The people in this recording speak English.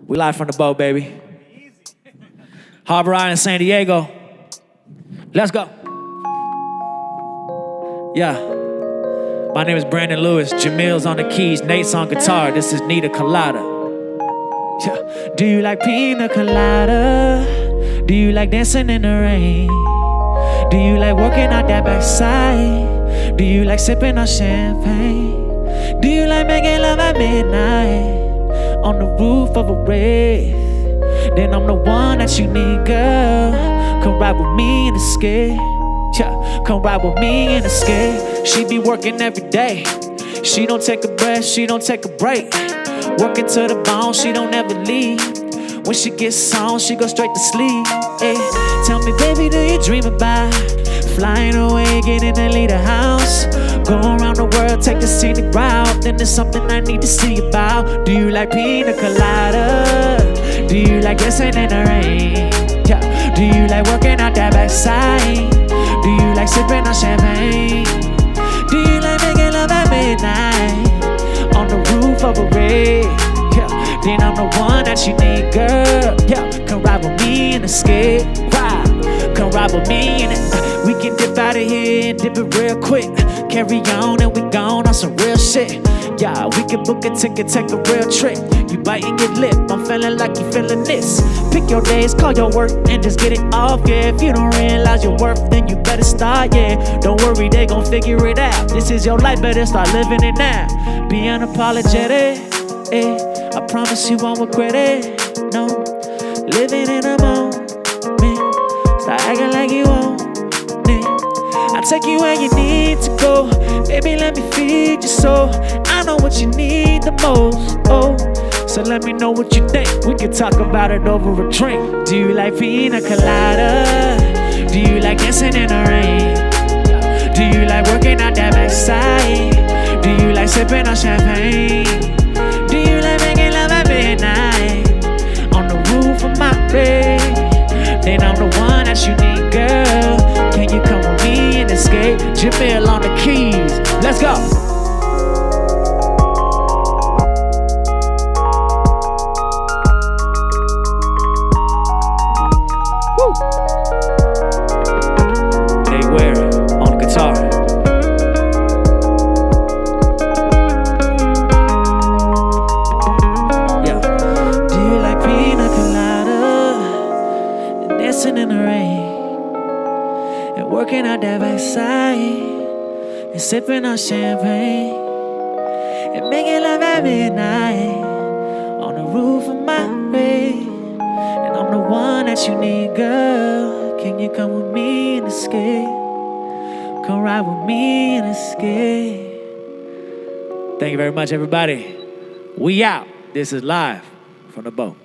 We live from the boat, baby. Harbor Island, San Diego. Let's go. Yeah. My name is Brandon Lewis. Jemille's on the keys. Nate's on guitar. This is Colada. Yeah. Do you like pina colada? Do you like dancing in the rain? Do you like working out that backside? Do you like sipping on champagne? Do you like making love at midnight on the roof of a rave? Then I'm the one that you need, girl. Come ride with me in the skate. Yeah, come ride with me in the skate. She be working every day. She don't take a breath, she don't take a break. Working to the bone, she don't ever leave. When she gets on, she go straight to sleep. Hey, tell me, baby, do you dream about flying away, getting to leave the house? Go around the world, take the scenic route. Then there's something I need to see about. Do you like pina colada? Do you like dancing in the rain? Yeah. Do you like working out that backside? Do you like sipping on champagne? Do you like making love at midnight on the roof of a rave? Yeah. Then I'm the one that you need, girl. Yeah. Come ride with me in the skate. Ride. Come ride with me in it. We can dip out of here and dip it real quick. Carry on and we gone on some real shit. Yeah, we can book a ticket, take a real trip. You biting your lip, I'm feeling like you feeling this. Pick your days, call your work, and just get it off. Yeah, if you don't realize your worth, then you better start. Yeah, don't worry, they gon' figure it out. This is your life, better start living it now. Be unapologetic, I promise you won't regret it. No, living in the moment. Start acting like you want it. I'll take you where you need to go. Baby, let me feed your soul. I know what you need the most. Oh, so let me know what you think. We can talk about it over a drink. Do you like pina colada? Do you like dancing in the rain? Do you like working out that backside? Do you like sipping on champagne? Do you like making love at midnight on the roof of my bed? Then I'm the one that you need, girl. Can you come with me in the skate? Jemille on the keys. Let's go. Woo. Hey, Ware on the guitar. Yeah. Do you like pina colada? Dancing in the rain and working out that backside and sipping on champagne and making love at midnight on the roof of my rave. And I'm the one that you need, girl. Can you come with me in the skate? Come ride with me in the skate. Thank you very much, everybody. We out. This is live from the boat.